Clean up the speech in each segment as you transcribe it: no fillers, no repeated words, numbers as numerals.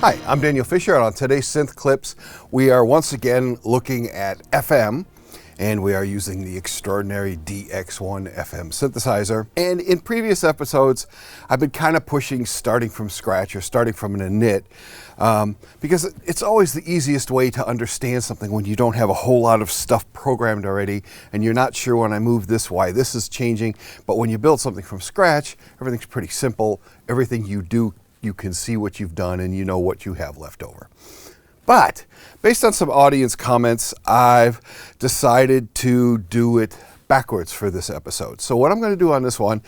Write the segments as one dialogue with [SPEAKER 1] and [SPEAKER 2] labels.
[SPEAKER 1] Hi, I'm Daniel Fisher, and on today's Synth Clips, we are once again looking at FM, and we are using the extraordinary DX1 FM synthesizer. And in previous episodes, I've been kind of pushing starting from scratch or starting from an init, because it's always the easiest way to understand something when you don't have a whole lot of stuff programmed already, and you're not sure when I move this, why this is changing. But when you build something from scratch, everything's pretty simple. Everything you do, you can see what you've done and you know what you have left over. But based on some audience comments, I've decided to do it backwards for this episode. So what I'm going to do on this one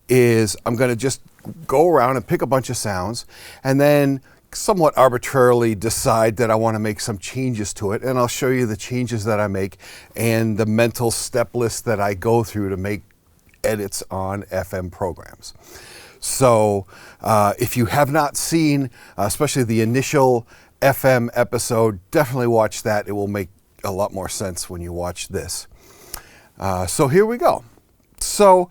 [SPEAKER 1] is I'm going to just go around and pick a bunch of sounds and then somewhat arbitrarily decide that I want to make some changes to it, and I'll show you the changes that I make and the mental step list that I go through to make edits on FM programs. So if you have not seen, especially the initial FM episode, definitely watch that. It will make a lot more sense when you watch this. So here we go. So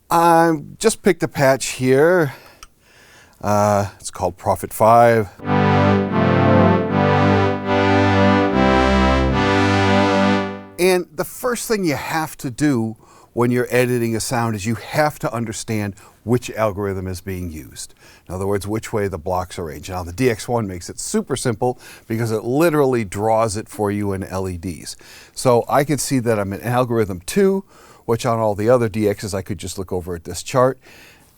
[SPEAKER 1] I just picked a patch here. It's called Prophet 5. And the first thing you have to do when you're editing a sound is you have to understand which algorithm is being used. In other words, which way the blocks are arranged. Now the DX1 makes it super simple because it literally draws it for you in LEDs. So I can see that I'm in algorithm 2, which on all the other DXs I could just look over at this chart.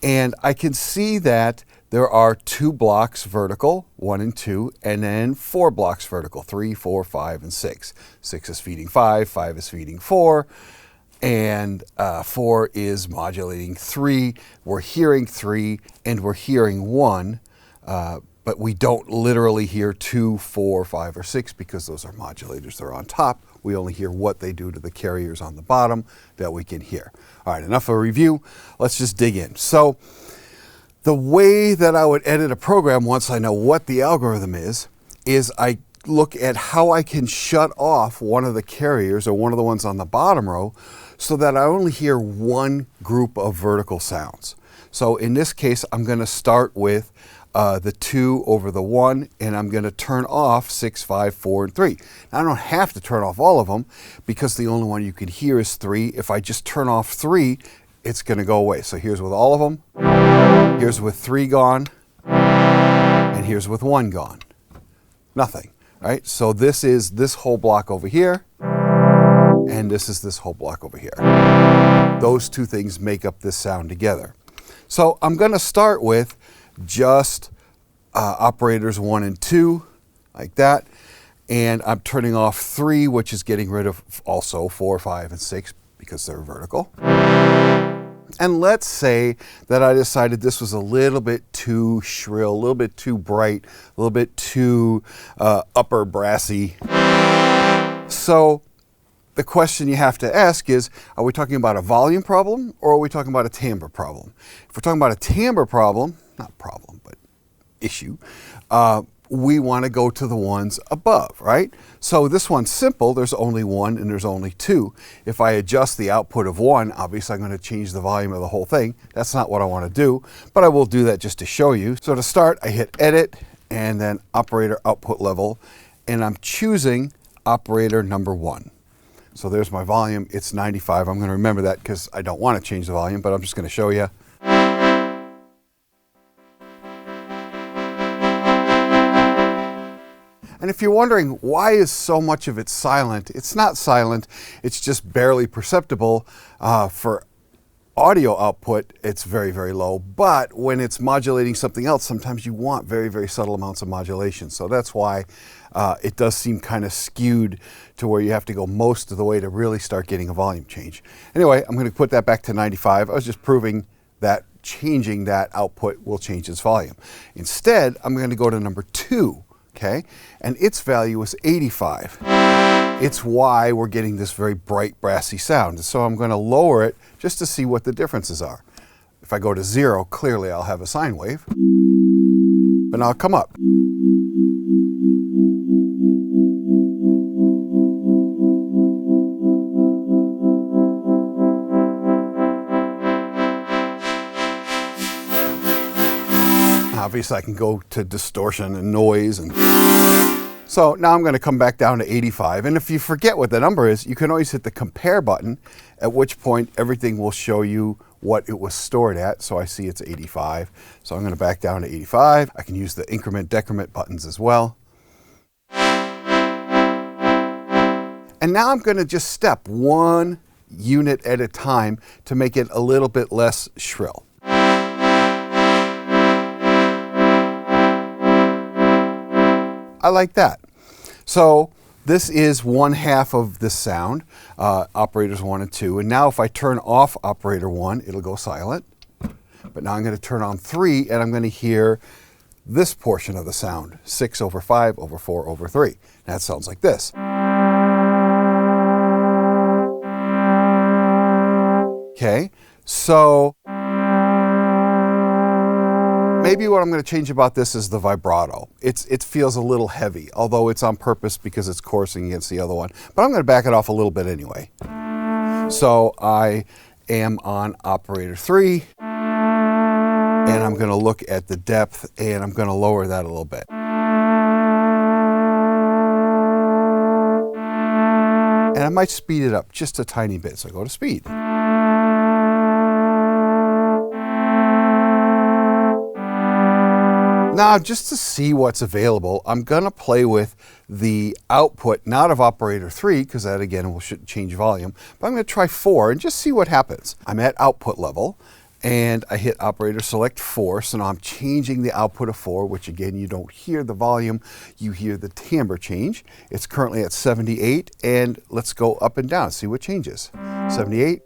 [SPEAKER 1] And I can see that there are 2 blocks vertical, 1 and 2, and then 4 blocks vertical, 3, 4, 5, and 6. 6 is feeding 5, 5 is feeding 4. And 4 is modulating 3. We're hearing 3 and we're hearing 1, but we don't literally hear 2, 4, 5, or 6 because those are modulators. They're on top. We only hear what they do to the carriers on the bottom that we can hear. All right, enough of a review. Let's just dig in. So the way that I would edit a program once I know what the algorithm is I look at how I can shut off one of the carriers or one of the ones on the bottom row so that I only hear one group of vertical sounds. So in this case, I'm going to start with the 2 over the 1, and I'm going to turn off 6, 5, 4, and 3. Now, I don't have to turn off all of them because the only one you can hear is 3. If I just turn off 3, it's going to go away. So here's with all of them, here's with 3 gone, and here's with 1 gone. Nothing, right? So this is this whole block over here, and this is this whole block over here. Those 2 things make up this sound together. So I'm going to start with just operators 1 and 2, like that. And I'm turning off 3, which is getting rid of also 4, 5, and 6 because they're vertical. And let's say that I decided this was a little bit too shrill, a little bit too bright, a little bit too upper brassy. So the question you have to ask is, are we talking about a volume problem or are we talking about a timbre problem? If we're talking about a timbre problem, not problem, but issue, we want to go to the ones above, right? So this one's simple. There's only 1 and there's only 2. If I adjust the output of 1, obviously I'm going to change the volume of the whole thing. That's not what I want to do, but I will do that just to show you. So to start, I hit Edit and then Operator Output Level, and I'm choosing operator number 1. So there's my volume. It's 95. I'm going to remember that because I don't want to change the volume, but I'm just going to show you. And if you're wondering why is so much of it silent, it's not silent, it's just barely perceptible. For audio output, it's very, very low, but when it's modulating something else, sometimes you want very, very subtle amounts of modulation. So that's why it does seem kind of skewed to where you have to go most of the way to really start getting a volume change. Anyway, I'm going to put that back to 95. I was just proving that changing that output will change its volume. Instead, I'm going to go to number 2. Okay, and its value is 85. It's why we're getting this very bright, brassy sound. So I'm going to lower it just to see what the differences are. If I go to 0, clearly I'll have a sine wave, but now I'll come up. Obviously I can go to distortion and noise. And so now I'm going to come back down to 85. And if you forget what the number is, you can always hit the compare button, at which point everything will show you what it was stored at. So I see it's 85. So I'm going to back down to 85. I can use the increment decrement buttons as well. And now I'm going to just step one unit at a time to make it a little bit less shrill. I like that. So this is 1/2 of the sound, operators 1 and 2. And now if I turn off operator 1, it'll go silent. But now I'm going to turn on 3 and I'm going to hear this portion of the sound, 6/5/4/3. That sounds like this. Okay, so maybe what I'm going to change about this is the vibrato. It feels a little heavy, although it's on purpose because it's coursing against the other one. But I'm going to back it off a little bit anyway. So I am on operator 3, and I'm going to look at the depth, and I'm going to lower that a little bit. And I might speed it up just a tiny bit, so I go to speed. Now, just to see what's available, I'm going to play with the output, not of operator 3, because that again will change volume, but I'm going to try 4 and just see what happens. I'm at output level, and I hit operator select 4, so now I'm changing the output of 4, which again, you don't hear the volume, you hear the timbre change. It's currently at 78, and let's go up and down, see what changes. 78.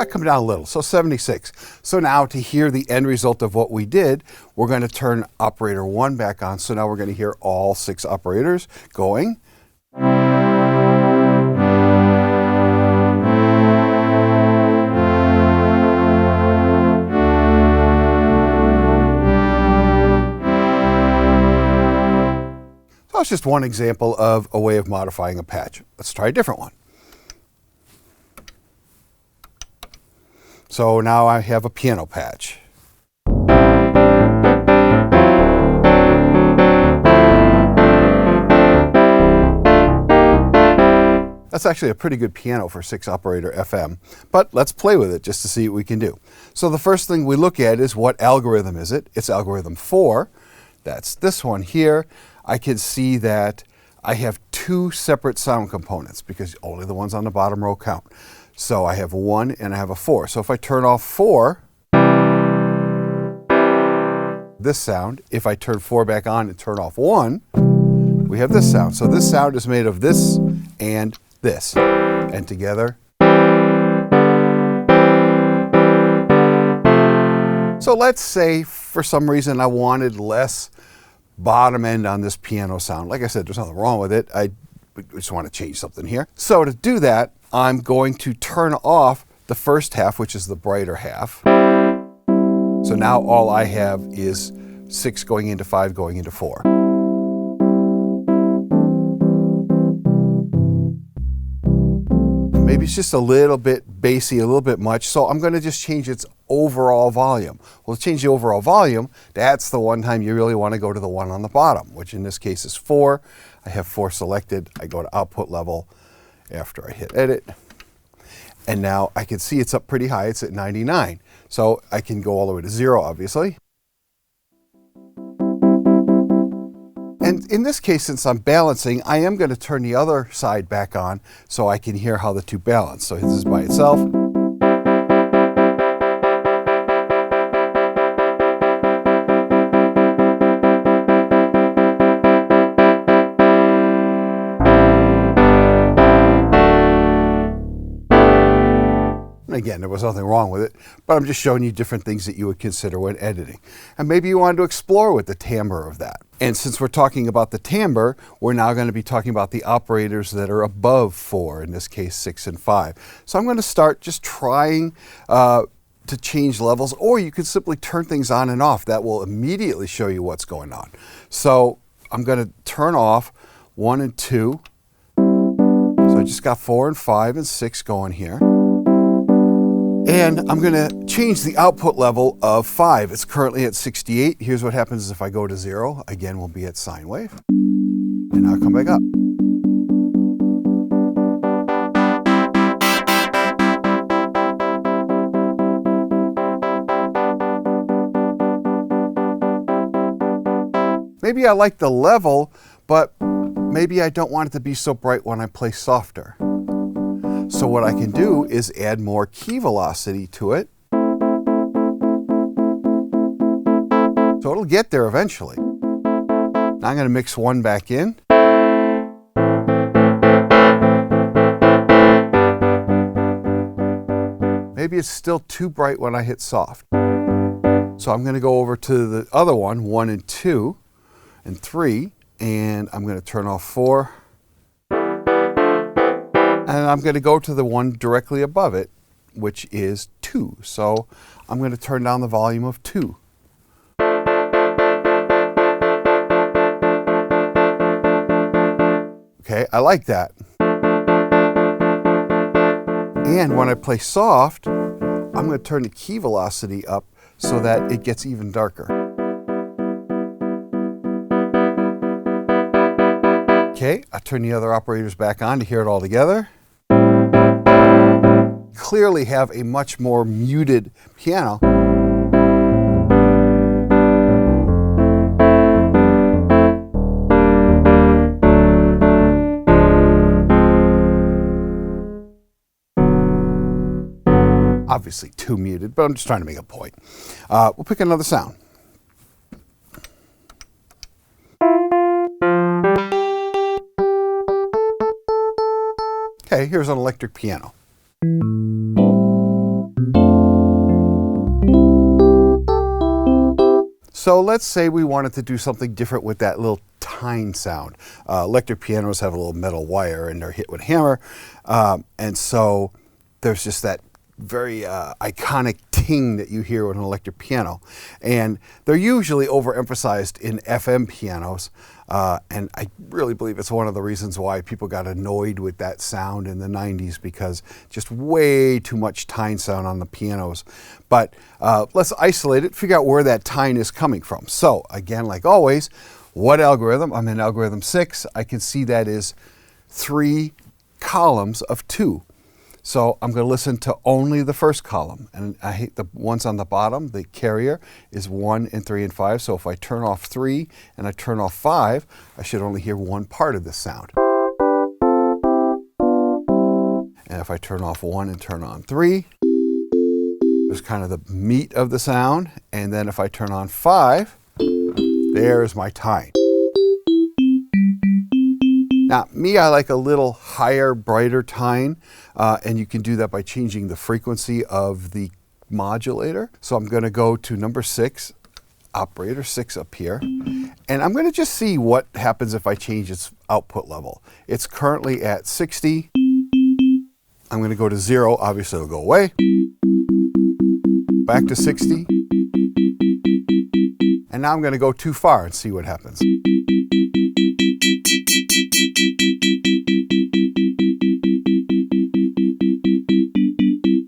[SPEAKER 1] Come down a little, so 76. So now to hear the end result of what we did, we're going to turn operator 1 back on. So now we're going to hear all 6 operators going. So that's just one example of a way of modifying a patch. Let's try a different one. So now I have a piano patch. That's actually a pretty good piano for 6-operator FM, but let's play with it just to see what we can do. So the first thing we look at is what algorithm is it? It's algorithm 4. That's this one here. I can see that I have 2 separate sound components because only the ones on the bottom row count. So I have a 1 and I have a 4. So if I turn off 4, this sound, if I turn 4 back on and turn off 1, we have this sound. So this sound is made of this and this, and together. So let's say for some reason I wanted less bottom end on this piano sound. Like I said, there's nothing wrong with it. I just want to change something here. So to do that, I'm going to turn off the first half, which is the brighter half. So now all I have is 6 going into 5 going into 4. Maybe it's just a little bit bassy, a little bit much, so I'm going to just change its overall volume. Well, to change the overall volume, that's the one time you really want to go to the one on the bottom, which in this case is 4. I have 4 selected. I go to output level after I hit edit. And now I can see it's up pretty high. It's at 99. So I can go all the way to 0, obviously. And in this case, since I'm balancing, I am going to turn the other side back on so I can hear how the two balance. So this is by itself. Again, there was nothing wrong with it, but I'm just showing you different things that you would consider when editing. And maybe you wanted to explore with the timbre of that. And since we're talking about the timbre, we're now going to be talking about the operators that are above 4, in this case 6 and 5. So I'm going to start just trying to to change levels, or you can simply turn things on and off. That will immediately show you what's going on. So I'm going to turn off 1 and 2. So I just got 4 and 5 and 6 going here. And I'm going to change the output level of 5. It's currently at 68. Here's what happens if I go to 0. Again, we'll be at sine wave. And now come back up. Maybe I like the level, but maybe I don't want it to be so bright when I play softer. So what I can do is add more key velocity to it. So it'll get there eventually. Now I'm going to mix 1 back in. Maybe it's still too bright when I hit soft. So I'm going to go over to the other one, 1 and 2 and 3, and I'm going to turn off 4. And I'm going to go to the one directly above it, which is 2. So I'm going to turn down the volume of 2. Okay, I like that. And when I play soft, I'm going to turn the key velocity up so that it gets even darker. Okay, I turn the other operators back on to hear it all together. Clearly have a much more muted piano. Obviously too muted, but I'm just trying to make a point. We'll pick another sound. Okay, here's an electric piano. So let's say we wanted to do something different with that little tine sound. Electric pianos have a little metal wire and they're hit with a hammer. And so there's just that very iconic ting that you hear with an electric piano. And they're usually overemphasized in FM pianos. And I really believe it's one of the reasons why people got annoyed with that sound in the 90s, because just way too much tine sound on the pianos. But let's isolate it, figure out where that tine is coming from. So again, like always, what algorithm? I'm in algorithm 6. I can see that is 3 columns of 2. So I'm going to listen to only the first column. And I hate the ones on the bottom. The carrier is 1 and 3 and 5. So if I turn off 3 and I turn off 5, I should only hear one part of the sound. And if I turn off 1 and turn on 3, there's kind of the meat of the sound. And then if I turn on 5, there's my tine. Now, me, I like a little higher, brighter tine, and you can do that by changing the frequency of the modulator. So I'm going to go to number 6, operator 6 up here, and I'm going to just see what happens if I change its output level. It's currently at 60. I'm going to go to 0. Obviously, it'll go away. Back to 60. And now I'm going to go too far and see what happens.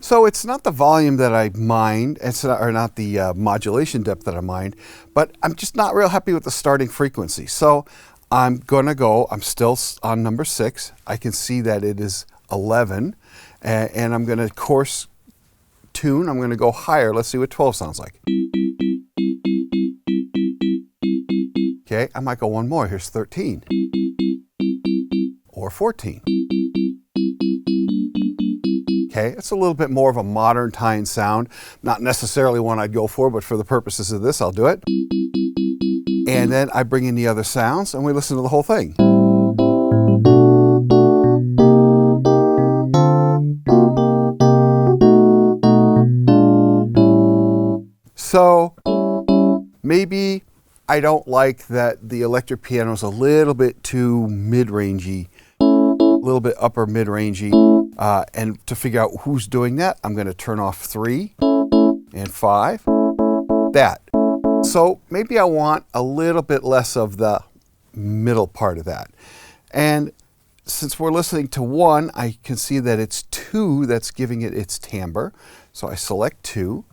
[SPEAKER 1] So it's not the volume that I mind, or not the modulation depth that I mind, but I'm just not real happy with the starting frequency. So I'm going to go, I'm still on number 6. I can see that it is 11, and I'm going to course tune. I'm going to go higher. Let's see what 12 sounds like. Okay, I might go one more. Here's 13 or 14. Okay, it's a little bit more of a modern tine sound. Not necessarily one I'd go for, but for the purposes of this, I'll do it. And then I bring in the other sounds and we listen to the whole thing. So maybe I don't like that the electric piano is a little bit too mid-rangey, a little bit upper mid-rangey. And to figure out who's doing that, I'm going to turn off 3 and 5, that. So maybe I want a little bit less of the middle part of that. And since we're listening to 1, I can see that it's 2 that's giving it its timbre. So I select 2.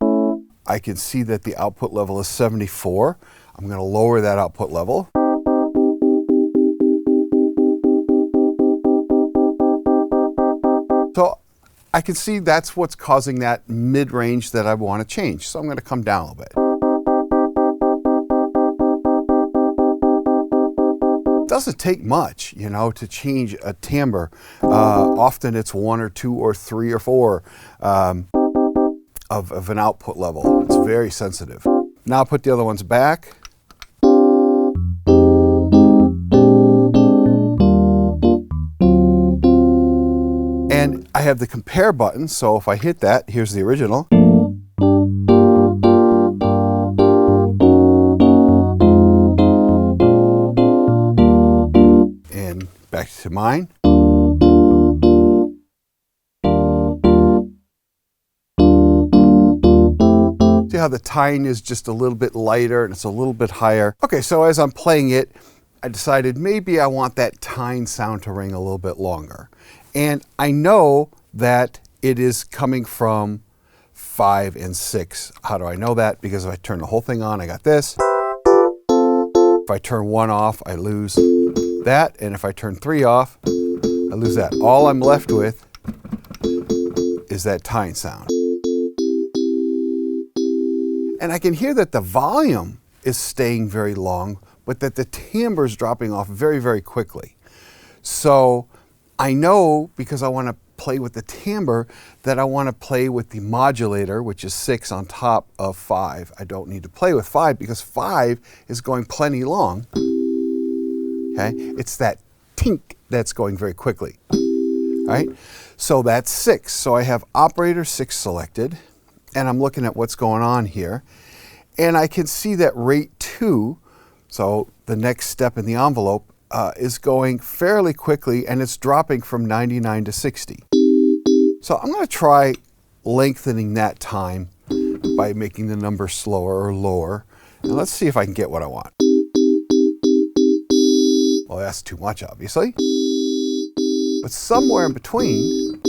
[SPEAKER 1] I can see that the output level is 74. I'm going to lower that output level. So I can see that's what's causing that mid-range that I want to change. So I'm going to come down a little bit. It doesn't take much, you know, to change a timbre. Often it's 1 or 2 or 3 or 4 of an output level. It's very sensitive. Now I'll put the other ones back. And I have the compare button, so if I hit that, here's the original. And back to mine. See how the tine is just a little bit lighter and it's a little bit higher. Okay, so as I'm playing it, I decided maybe I want that tine sound to ring a little bit longer. And I know that it is coming from 5 and 6. How do I know that? Because if I turn the whole thing on, I got this. If I turn 1 off, I lose that. And if I turn 3 off, I lose that. All I'm left with is that tine sound. And I can hear that the volume is staying very long, but that the timbre is dropping off very, very quickly. So I know, because I want to play with the timbre, that I want to play with the modulator, which is 6 on top of 5. I don't need to play with 5 because 5 is going plenty long. Okay? It's that tink that's going very quickly. All right? So that's 6. So I have operator 6 selected, and I'm looking at what's going on here. And I can see that rate 2, so the next step in the envelope, is going fairly quickly, and it's dropping from 99 to 60. So I'm going to try lengthening that time by making the number slower or lower. And let's see if I can get what I want. Well, that's too much, obviously. But somewhere in between,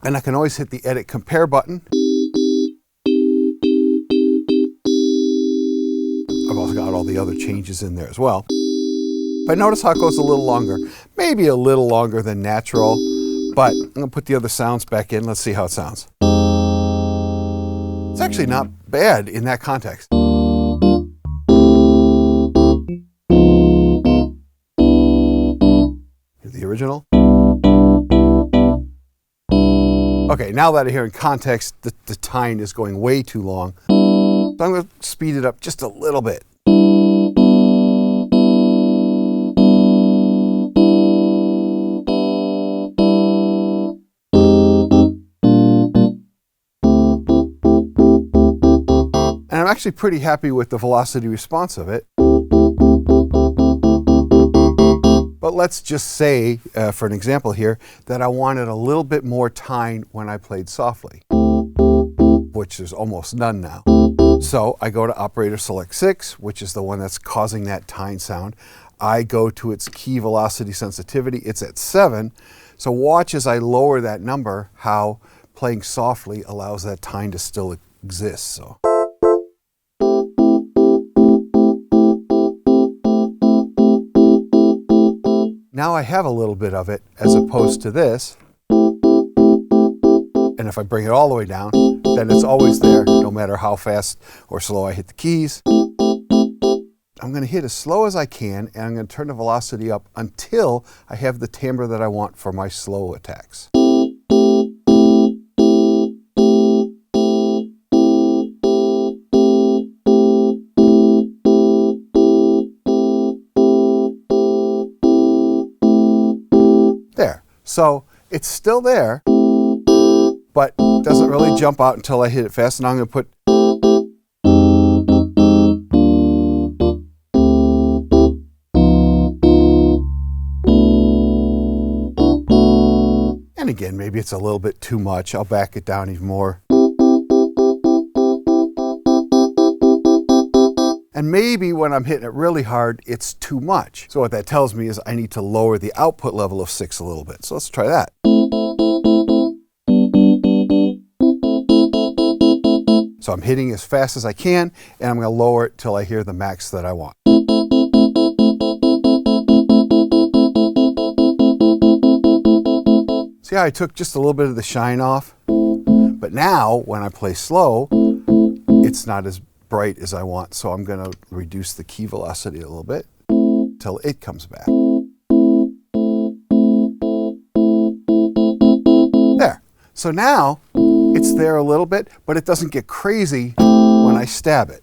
[SPEAKER 1] and I can always hit the edit compare button. I've also got all the other changes in there as well. But notice how it goes a little longer. Maybe a little longer than natural, but I'm going to put the other sounds back in. Let's see how it sounds. It's actually not bad in that context. Here's the original. Okay, now that I hear in context, the tine is going way too long. So I'm going to speed it up just a little bit. And I'm actually pretty happy with the velocity response of it. But let's just say, for an example here, that I wanted a little bit more tine when I played softly, which is almost none now. So I go to operator select 6, which is the one that's causing that tine sound. I go to its key velocity sensitivity. It's at 7. So watch as I lower that number, how playing softly allows that tine to still exist. So. Now I have a little bit of it as opposed to this. And if I bring it all the way down, then it's always there, no matter how fast or slow I hit the keys. I'm going to hit as slow as I can, and I'm going to turn the velocity up until I have the timbre that I want for my slow attacks. There. So it's still there, but doesn't really jump out until I hit it fast. And I'm going to put And again, maybe it's a little bit too much. I'll back it down even more. And maybe when I'm hitting it really hard, it's too much. So what that tells me is I need to lower the output level of 6 a little bit. So let's try that. So I'm hitting as fast as I can, and I'm going to lower it till I hear the max that I want. See how I took just a little bit of the shine off? But now, when I play slow, it's not as bright as I want. So I'm going to reduce the key velocity a little bit till it comes back. There. So now it's there a little bit, but it doesn't get crazy when I stab it.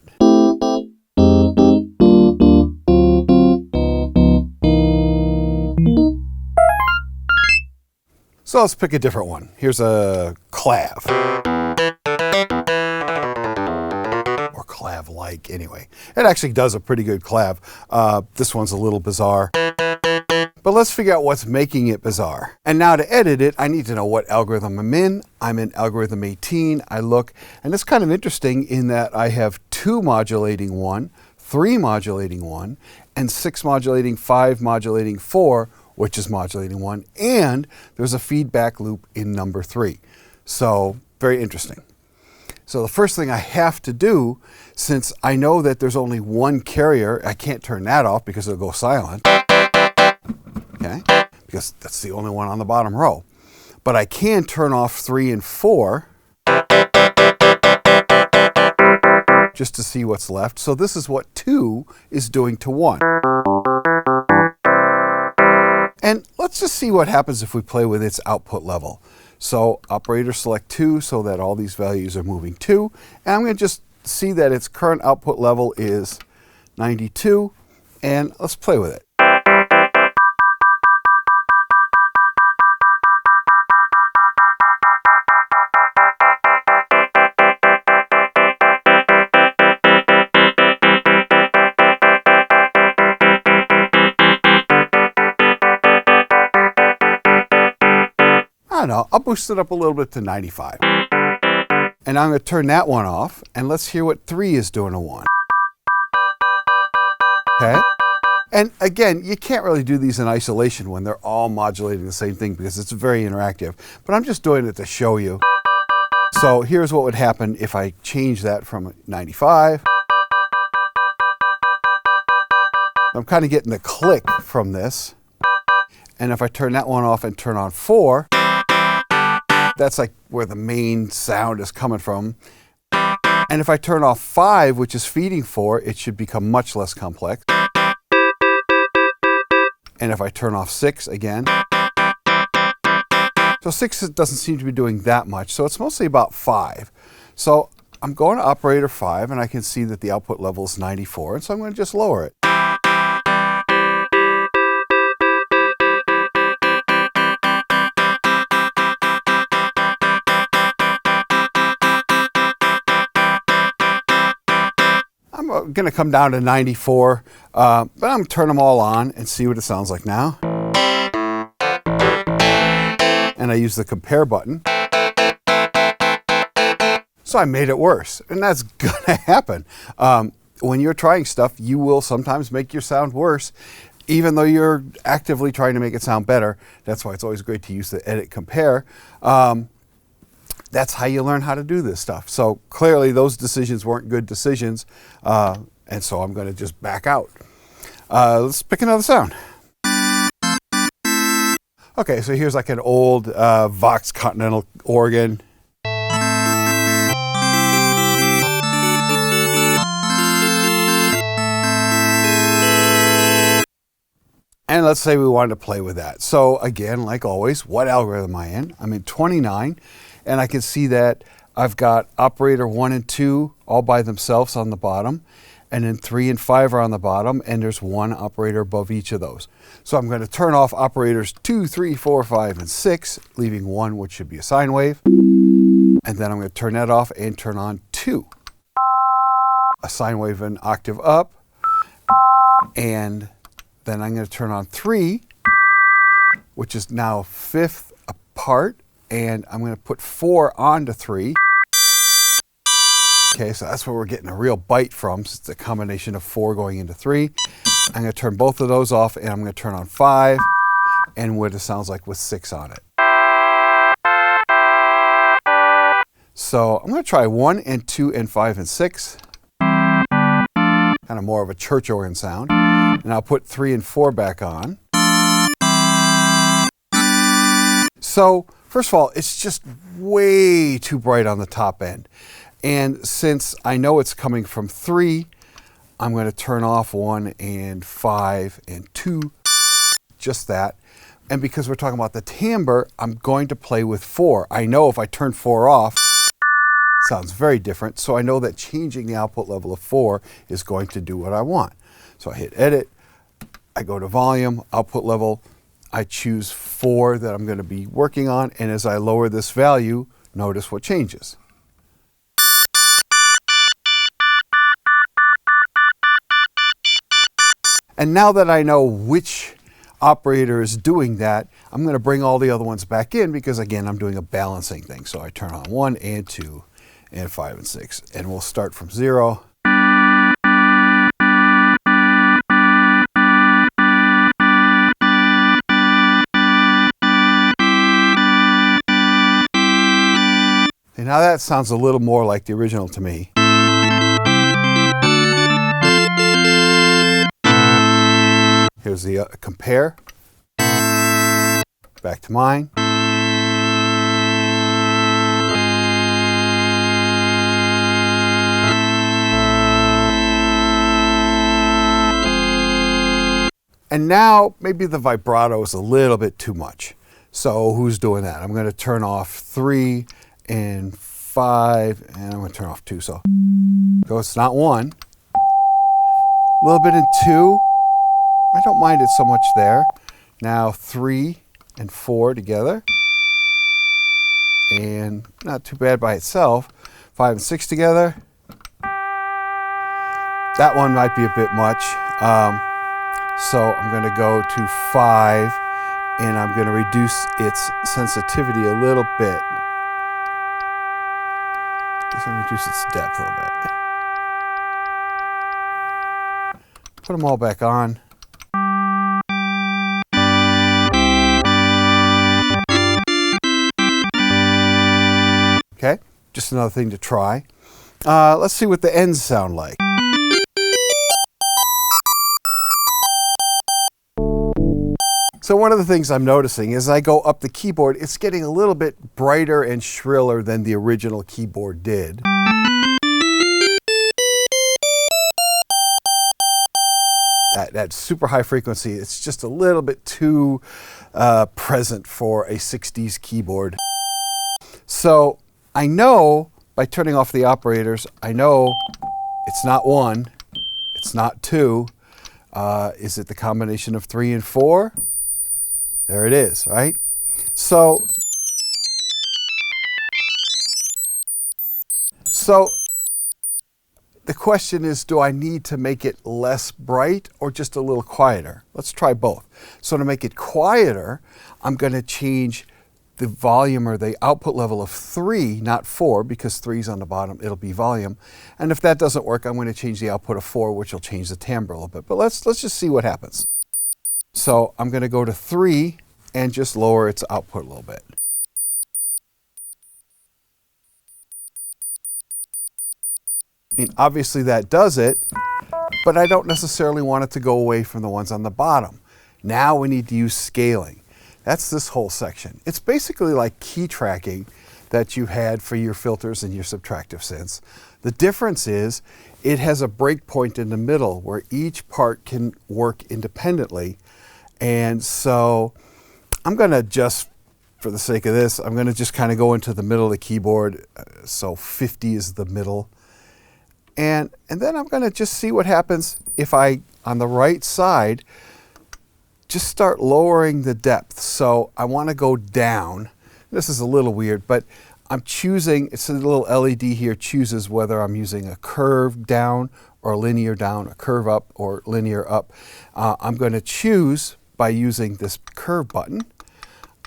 [SPEAKER 1] So let's pick a different one. Here's a Clav. Or Clav-like, anyway. It actually does a pretty good Clav. This one's a little bizarre. But let's figure out what's making it bizarre. And now to edit it, I need to know what algorithm I'm in. I'm in algorithm 18. I look, and it's kind of interesting in that I have 2 modulating 1, 3 modulating 1, and 6 modulating 5 modulating 4, which is modulating 1, and there's a feedback loop in number 3. So very interesting. So the first thing I have to do, since I know that there's only 1 carrier, I can't turn that off because it'll go silent. Okay, because that's the only one on the bottom row. But I can turn off 3 and 4 just to see what's left. So this is what 2 is doing to 1. And let's just see what happens if we play with its output level. So operator select 2 so that all these values are moving 2. And I'm going to just see that its current output level is 92. And let's play with it. I don't know, I'll boost it up a little bit to 95. And I'm going to turn that one off, and let's hear what 3 is doing to 1. Okay? And again, you can't really do these in isolation when they're all modulating the same thing because it's very interactive. But I'm just doing it to show you. So here's what would happen if I change that from 95. I'm kind of getting the click from this. And if I turn that one off and turn on 4, that's like where the main sound is coming from. And if I turn off 5, which is feeding 4, it should become much less complex. And if I turn off 6 again, so 6 doesn't seem to be doing that much. So it's mostly about 5. So I'm going to operator 5, and I can see that the output level is 94. And so I'm going to just lower it. I'm going to come down to 94, but I'm going to turn them all on and see what it sounds like now. And I use the compare button. So I made it worse, and that's going to happen. When you're trying stuff, you will sometimes make your sound worse, even though you're actively trying to make it sound better. That's why it's always great to use the edit compare. That's how you learn how to do this stuff. So clearly those decisions weren't good decisions, and so I'm going to just back out. Let's pick another sound. Okay, so here's like an old Vox Continental organ. And let's say we wanted to play with that. So again, like always, what algorithm am I in? I'm in 29. And I can see that I've got operator 1 and 2 all by themselves on the bottom, and then 3 and 5 are on the bottom, and there's 1 operator above each of those. So I'm going to turn off operators 2, 3, 4, 5, and 6, leaving 1, which should be a sine wave. And then I'm going to turn that off and turn on 2. A sine wave an octave up. And then I'm going to turn on 3, which is now 5th part, and I'm going to put 4 onto 3. Okay, so that's where we're getting a real bite from. So it's a combination of 4 going into 3. I'm going to turn both of those off, and I'm going to turn on 5, and what it sounds like with 6 on it. So I'm going to try 1 and 2 and 5 and 6. Kind of more of a church organ sound. And I'll put 3 and 4 back on. So first of all, it's just way too bright on the top end. And since I know it's coming from 3, I'm going to turn off 1 and 5 and 2, just that. And because we're talking about the timbre, I'm going to play with 4. I know if I turn 4 off, it sounds very different. So I know that changing the output level of 4 is going to do what I want. So I hit edit, I go to volume, output level, I choose 4 that I'm going to be working on. And as I lower this value, notice what changes. And now that I know which operator is doing that, I'm going to bring all the other ones back in because, again, I'm doing a balancing thing. So I turn on 1 and 2 and 5 and 6. And we'll start from 0. And now that sounds a little more like the original to me. Here's the compare. Back to mine. And now maybe the vibrato is a little bit too much. So who's doing that? I'm going to turn off 3 and 5, and I'm going to turn off 2. So it's not 1. A little bit in 2. I don't mind it so much there. Now 3 and 4 together. And not too bad by itself. 5 and 6 together. That one might be a bit much. So I'm going to go to 5, and I'm going to reduce its sensitivity a little bit. Just going to reduce its depth a little bit. Put them all back on. Okay, just another thing to try. Let's see what the ends sound like. So one of the things I'm noticing as I go up the keyboard, it's getting a little bit brighter and shriller than the original keyboard did. That super high frequency, it's just a little bit too present for a 60s keyboard. So I know by turning off the operators, I know it's not 1, it's not 2. Is it the combination of 3 and 4? There it is, right? So the question is, do I need to make it less bright or just a little quieter? Let's try both. So to make it quieter, I'm going to change the volume or the output level of 3, not 4, because 3 is on the bottom, it'll be volume. And if that doesn't work, I'm going to change the output of 4, which will change the timbre a little bit. But let's just see what happens. So I'm going to go to 3 and just lower its output a little bit. I mean, obviously that does it, but I don't necessarily want it to go away from the ones on the bottom. Now we need to use scaling. That's this whole section. It's basically like key tracking that you had for your filters and your subtractive synths. The difference is it has a breakpoint in the middle where each part can work independently. And so I'm going to just, for the sake of this, I'm going to just kind of go into the middle of the keyboard. So 50 is the middle. And then I'm going to just see what happens if I, on the right side, just start lowering the depth. So I want to go down. This is a little weird, but I'm choosing, it's a little LED here, chooses whether I'm using a curve down or a linear down, a curve up or linear up. I'm going to choose by using this curve button.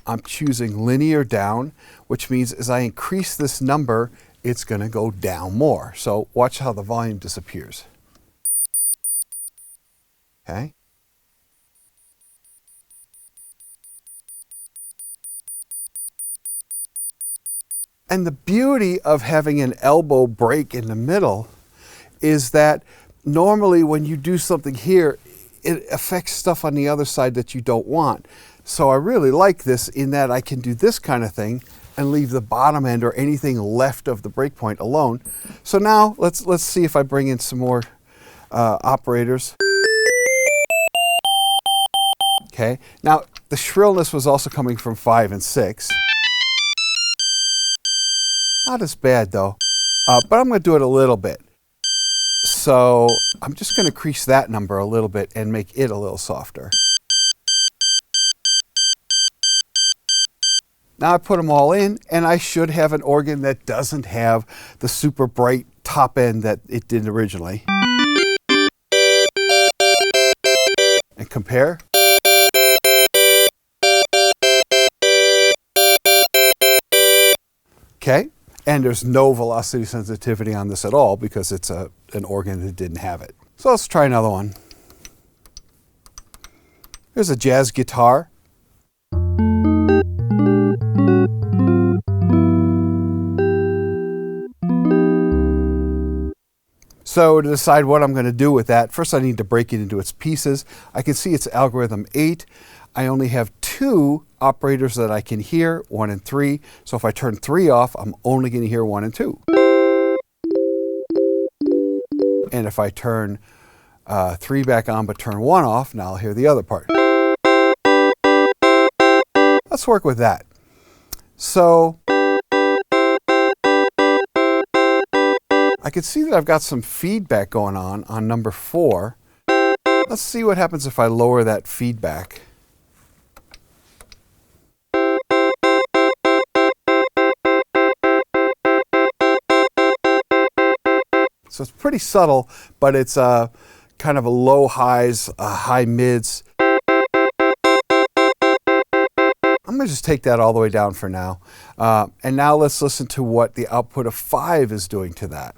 [SPEAKER 1] I'm choosing linear down, which means as I increase this number, it's going to go down more. So watch how the volume disappears. Okay. And the beauty of having an elbow break in the middle is that normally when you do something here, it affects stuff on the other side that you don't want. So I really like this in that I can do this kind of thing and leave the bottom end or anything left of the breakpoint alone. So now let's see if I bring in some more operators. Okay, now the shrillness was also coming from 5 and 6. Not as bad though, but I'm going to do it a little bit. So I'm just going to increase that number a little bit and make it a little softer. Now I put them all in, and I should have an organ that doesn't have the super bright top end that it did originally. And compare. Okay, and there's no velocity sensitivity on this at all because it's an organ that didn't have it. So let's try another one. Here's a jazz guitar. So to decide what I'm going to do with that, first I need to break it into its pieces. I can see it's algorithm 8. I only have 2 operators that I can hear, 1 and 3. So if I turn 3 off, I'm only going to hear 1 and 2. And if I turn 3 back on but turn 1 off, now I'll hear the other part. Let's work with that. So I can see that I've got some feedback going on number 4. Let's see what happens if I lower that feedback. So it's pretty subtle, but it's kind of a low highs, high mids. I'm going to just take that all the way down for now. And now let's listen to what the output of 5 is doing to that.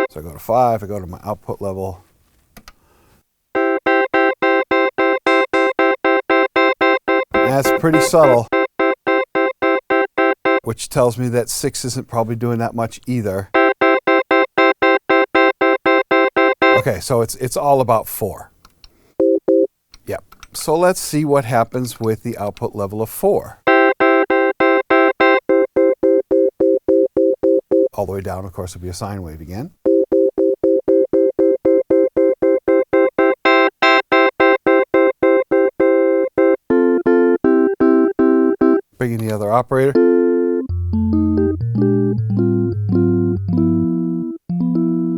[SPEAKER 1] So I go to 5, I go to my output level. That's pretty subtle, which tells me that 6 isn't probably doing that much either. Okay, so it's all about 4. Yep. So let's see what happens with the output level of 4. All the way down, of course, would be a sine wave again. Bring in the other operator.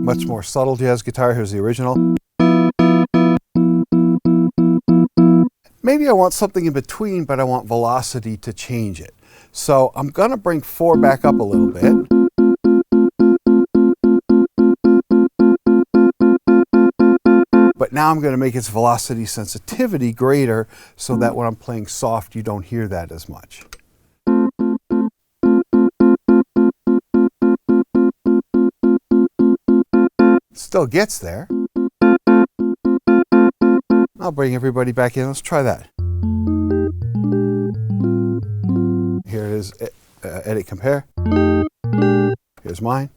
[SPEAKER 1] Much more subtle jazz guitar. Here's the original. Maybe I want something in between, but I want velocity to change it. So I'm going to bring 4 back up a little bit. But now I'm going to make its velocity sensitivity greater so that when I'm playing soft, you don't hear that as much. Still gets there. I'll bring everybody back in. Let's try that. Here it is. Edit, compare. Here's mine.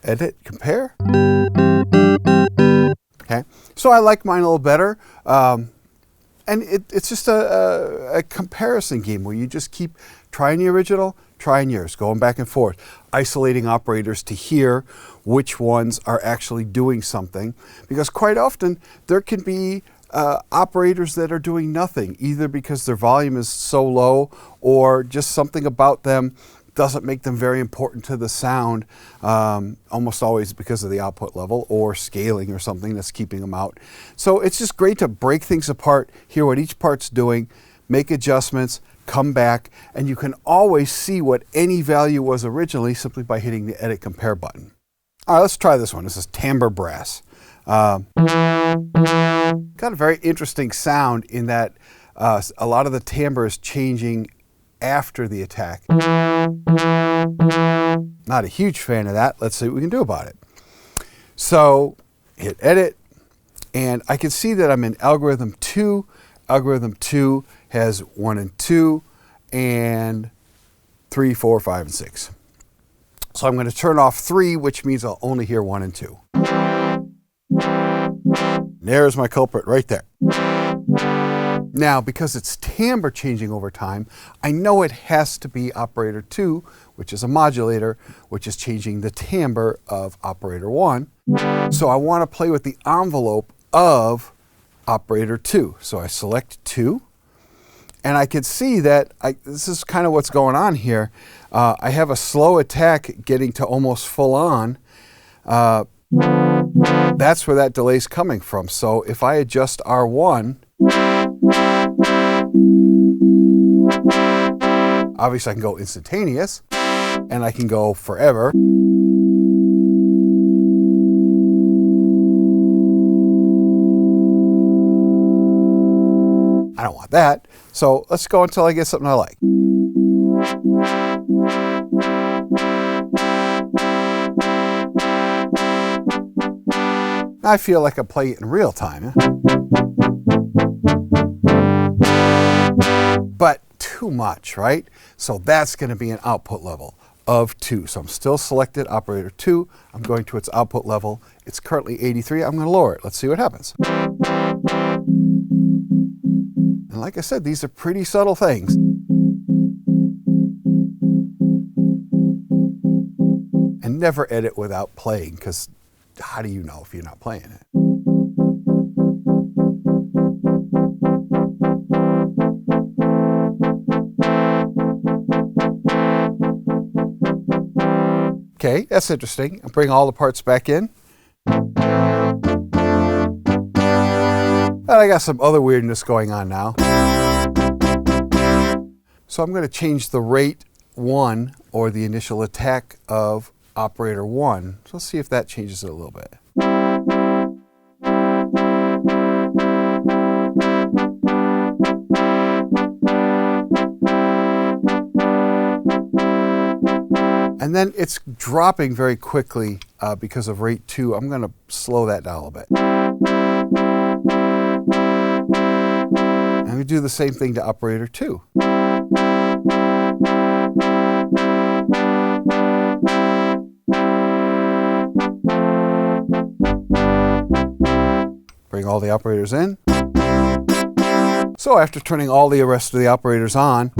[SPEAKER 1] Edit, compare. Okay, so I like mine a little better. And it's just a comparison game where you just keep trying the original, trying yours, going back and forth, isolating operators to hear which ones are actually doing something. Because quite often there can be operators that are doing nothing, either because their volume is so low or just something about them doesn't make them very important to the sound, almost always because of the output level or scaling or something that's keeping them out. So it's just great to break things apart, hear what each part's doing, make adjustments, come back, and you can always see what any value was originally simply by hitting the Edit Compare button. All right, let's try this one. This is timbre brass. Got a very interesting sound in that a lot of the timbre is changing after the attack. Not a huge fan of that. Let's see what we can do about it. So hit Edit, and I can see that I'm in algorithm 2. Algorithm 2 has 1 and 2, and 3, 4, 5, and 6. So I'm going to turn off 3, which means I'll only hear 1 and 2. There's my culprit right there. Now, because it's timbre changing over time, I know it has to be operator 2, which is a modulator, which is changing the timbre of operator 1. So I want to play with the envelope of operator 2. So I select 2, and I can see that this is kind of what's going on here. I have a slow attack getting to almost full on. That's where that delay is coming from. So if I adjust R1, obviously I can go instantaneous, and I can go forever. I don't want that. So let's go until I get something I like. I feel like I play it in real time. But too much, right? So that's going to be an output level of 2. So I'm still selected operator 2. I'm going to its output level. It's currently 83. I'm going to lower it. Let's see what happens. And like I said, these are pretty subtle things. And never edit without playing, because how do you know if you're not playing it? Okay, that's interesting. I'll bring all the parts back in. And I got some other weirdness going on now. So I'm going to change the rate 1, or the initial attack of operator 1. So let's see if that changes it a little bit. And then it's dropping very quickly because of rate 2. I'm going to slow that down a little bit. And we do the same thing to operator 2. Bring all the operators in. So after turning all the rest of the operators on,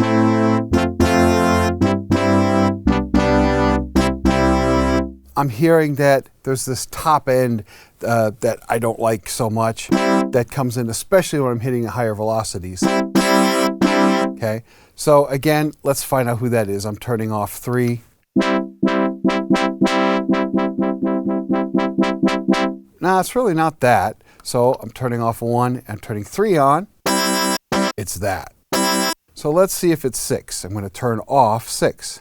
[SPEAKER 1] I'm hearing that there's this top end that I don't like so much that comes in, especially when I'm hitting higher velocities. Okay, so again, let's find out who that is. I'm turning off 3. No, it's really not that. So I'm turning off 1, I'm turning 3 on. It's that. So let's see if it's 6. I'm going to turn off 6.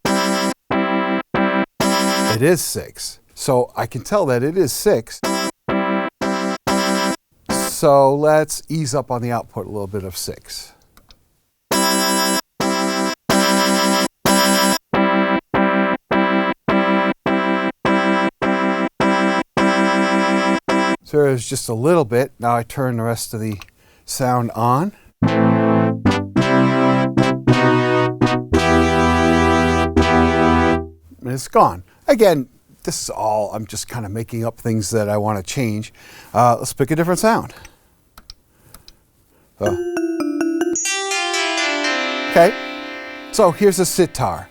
[SPEAKER 1] It is 6. So I can tell that it is 6. So let's ease up on the output a little bit of 6. So there's just a little bit. Now I turn the rest of the sound on. And it's gone. Again, this is all, I'm just kind of making up things that I want to change. Let's pick a different sound. Okay, so here's a sitar.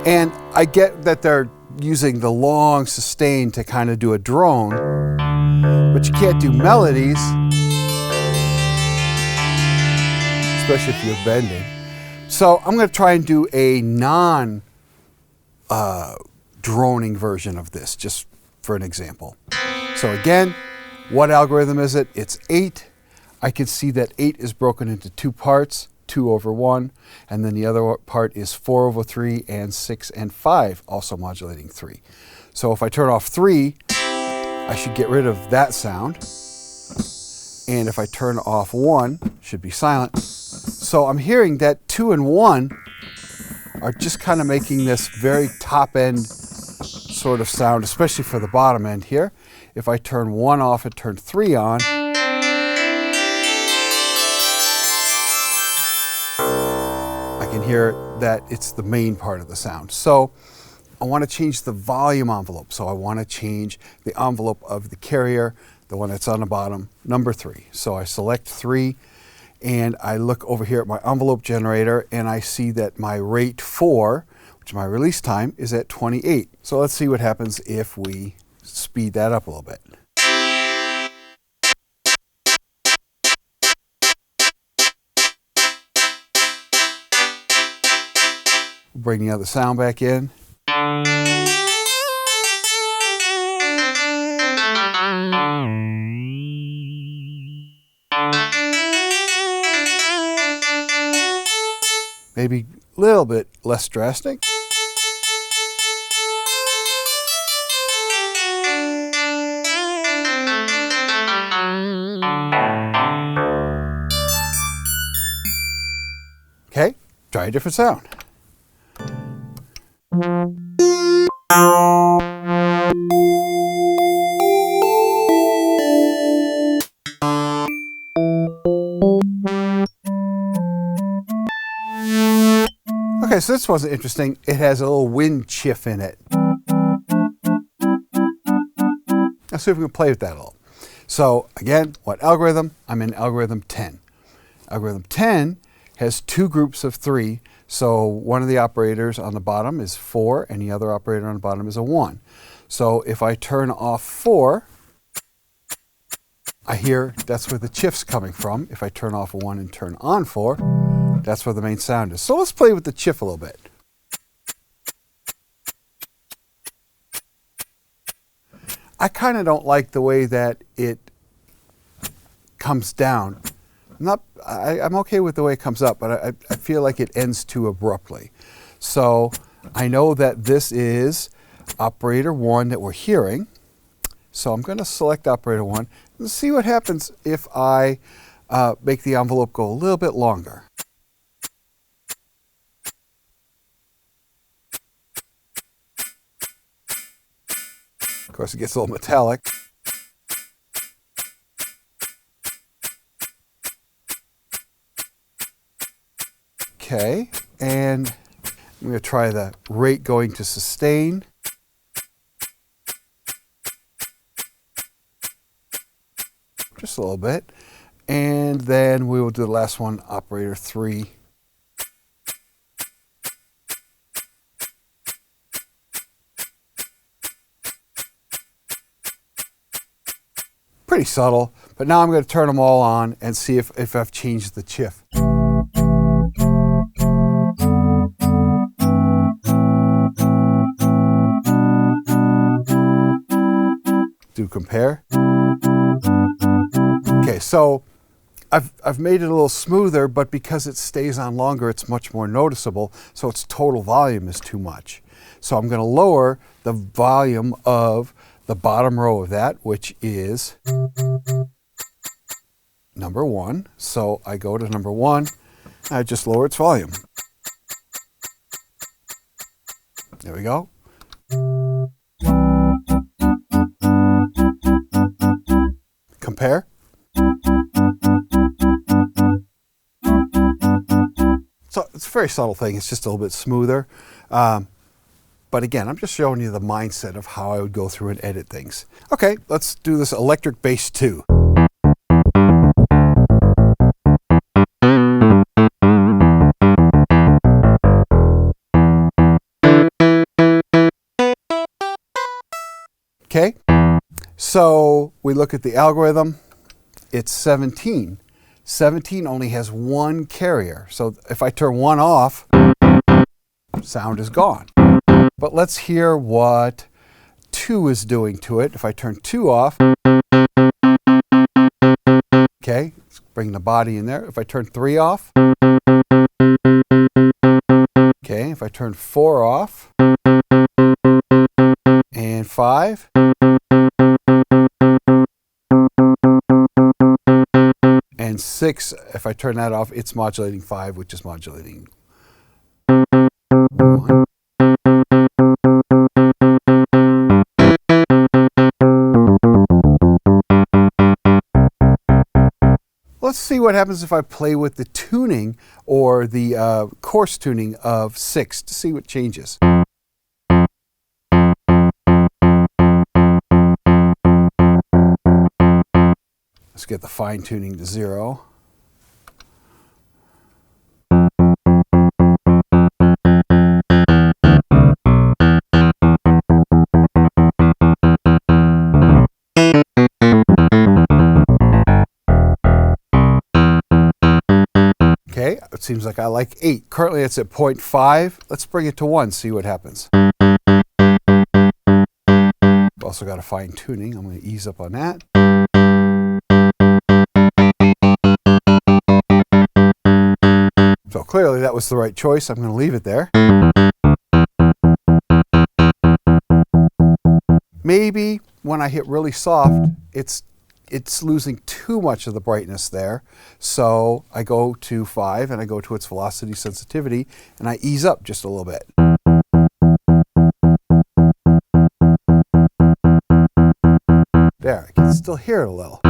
[SPEAKER 1] And I get that they're using the long sustain to kind of do a drone, but you can't do melodies, especially if you're bending. So I'm going to try and do a non-droning version of this, just for an example. So again, what algorithm is it? It's 8. I can see that 8 is broken into 2 parts, 2 over 1, and then the other part is 4 over 3 and 6 and 5, also modulating 3. So if I turn off 3, I should get rid of that sound. And if I turn off 1, it should be silent. So I'm hearing that 2 and 1 are just kind of making this very top end sort of sound, especially for the bottom end here. If I turn 1 off and turn 3 on, I can hear that it's the main part of the sound. So I want to change the volume envelope. So I want to change the envelope of the carrier, the one that's on the bottom, number 3. So I select 3 and I look over here at my envelope generator and I see that my rate 4, which is my release time, is at 28. So let's see what happens if we speed that up a little bit. Bring the other sound back in. Maybe a little bit less drastic. Okay, try a different sound. Okay, so this one's interesting. It has a little wind chiff in it. Let's see if we can play with that a little. So again, what algorithm? I'm in algorithm 10. Algorithm 10 has 2 groups of 3. So one of the operators on the bottom is 4 and the other operator on the bottom is a 1. So if I turn off 4, I hear that's where the chiff's coming from. If I turn off 1 and turn on 4, that's where the main sound is. So let's play with the chiff a little bit. I kind of don't like the way that it comes down. I'm okay with the way it comes up, but I feel like it ends too abruptly. So I know that this is operator 1 that we're hearing. So I'm going to select operator 1 and see what happens if I make the envelope go a little bit longer. Of course, it gets a little metallic. Okay, and I'm going to try the rate going to sustain. Just a little bit. And then we will do the last one, operator 3. Pretty subtle, but now I'm going to turn them all on and see if I've changed the chiff. Do compare. Okay, so I've made it a little smoother, but because it stays on longer, it's much more noticeable, so its total volume is too much. So I'm going to lower the volume of the bottom row of that, which is number 1. So I go to number 1, and I just lower its volume. There we go. Compare. So it's a very subtle thing. It's just a little bit smoother. But again, I'm just showing you the mindset of how I would go through and edit things. Okay, let's do this electric bass 2. Okay, so we look at the algorithm. It's 17. 17 only has 1 carrier. So if I turn 1 off, sound is gone. But let's hear what 2 is doing to it. If I turn 2 off, okay, let's bring the body in there. If I turn 3 off, okay, if I turn 4 off, and 5, and 6, if I turn that off, it's modulating 5, which is modulating 1. Let's see what happens if I play with the tuning or the coarse tuning of 6 to see what changes. Let's get the fine tuning to 0. Okay, it seems like I like 8. Currently it's at 0.5. Let's bring it to 1, see what happens. We've also got a fine tuning. I'm going to ease up on that. So clearly that was the right choice. I'm going to leave it there. Maybe when I hit really soft, it's losing too much of the brightness there. So I go to 5 and I go to its velocity sensitivity and I ease up just a little bit. There, I can still hear it a little.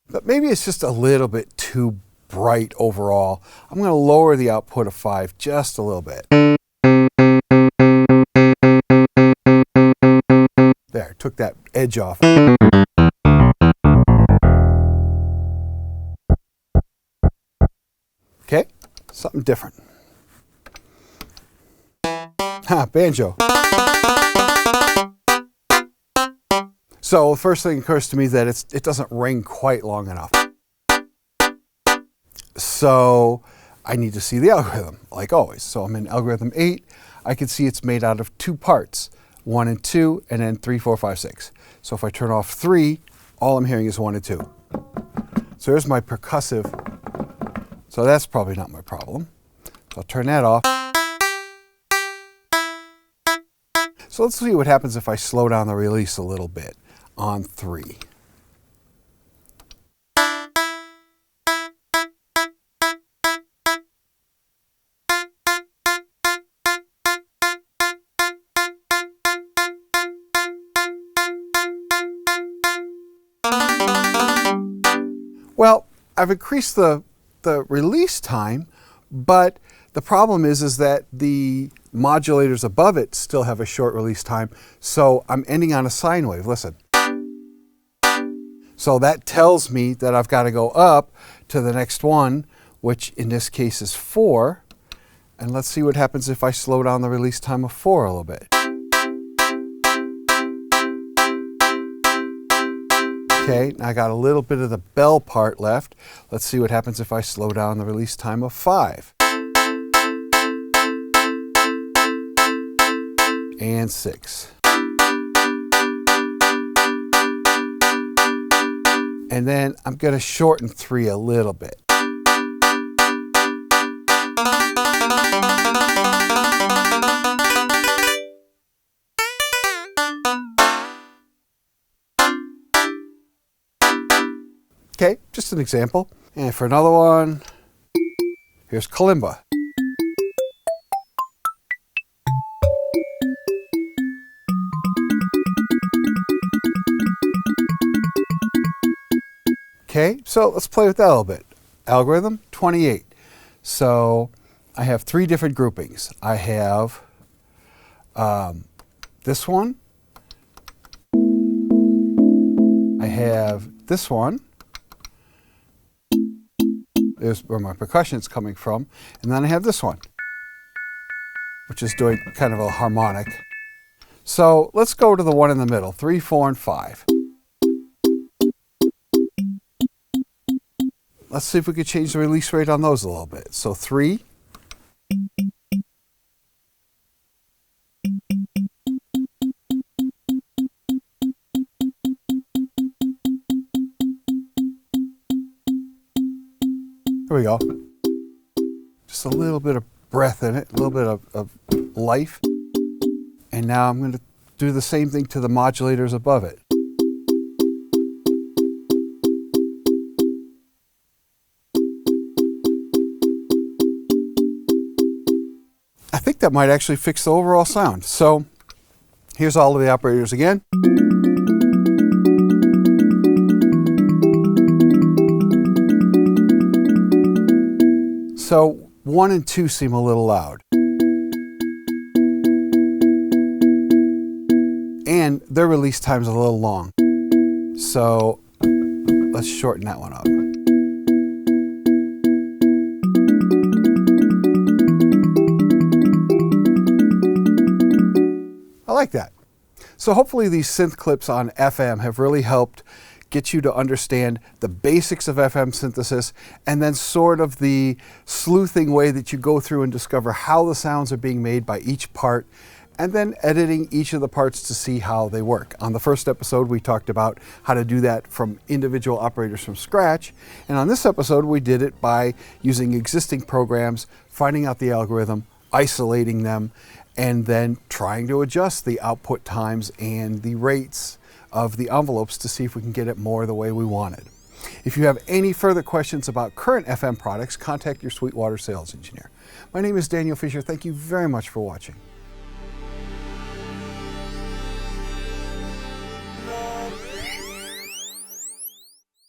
[SPEAKER 1] But maybe it's just a little bit too bright overall. I'm going to lower the output of 5 just a little bit. There, took that edge off. Okay, something different. Banjo. So the first thing occurs to me that it doesn't ring quite long enough. So I need to see the algorithm, like always. So I'm in algorithm 8. I can see it's made out of 2 parts, 1 and 2, and then 3, 4, 5, 6. So if I turn off 3, all I'm hearing is 1 and 2. So there's my percussive. So that's probably not my problem. So I'll turn that off. So let's see what happens if I slow down the release a little bit on 3. Well, I've increased the release time, but the problem is that the modulators above it still have a short release time, so I'm ending on a sine wave. Listen. So that tells me that I've got to go up to the next one, which in this case is 4. And let's see what happens if I slow down the release time of 4 a little bit. Okay, I got a little bit of the bell part left. Let's see what happens if I slow down the release time of 5. And 6. And then I'm going to shorten 3 a little bit. Okay, just an example. And for another one, here's Kalimba. Okay, so let's play with that a little bit. Algorithm 28. So I have 3 different groupings. I have this one. I have this one. There's where my percussion is coming from. And then I have this one, which is doing kind of a harmonic. So let's go to the one in the middle, 3, 4, and 5. let's see if we could change the release rate on those a little bit. So 3. There we go. Just a little bit of breath in it, a little bit of life. And now I'm going to do the same thing to the modulators above it. I think that might actually fix the overall sound. So here's all of the operators again. So 1 and 2 seem a little loud. And their release time's a little long. So let's shorten that one up. I like that. So hopefully these synth clips on FM have really helped get you to understand the basics of FM synthesis, and then sort of the sleuthing way that you go through and discover how the sounds are being made by each part, and then editing each of the parts to see how they work. On the first episode, we talked about how to do that from individual operators from scratch, and on this episode, we did it by using existing programs, finding out the algorithm, isolating them, and then trying to adjust the output times and the rates of the envelopes to see if we can get it more the way we wanted. If you have any further questions about current FM products, contact your Sweetwater sales engineer. My name is Daniel Fisher. Thank you very much for watching.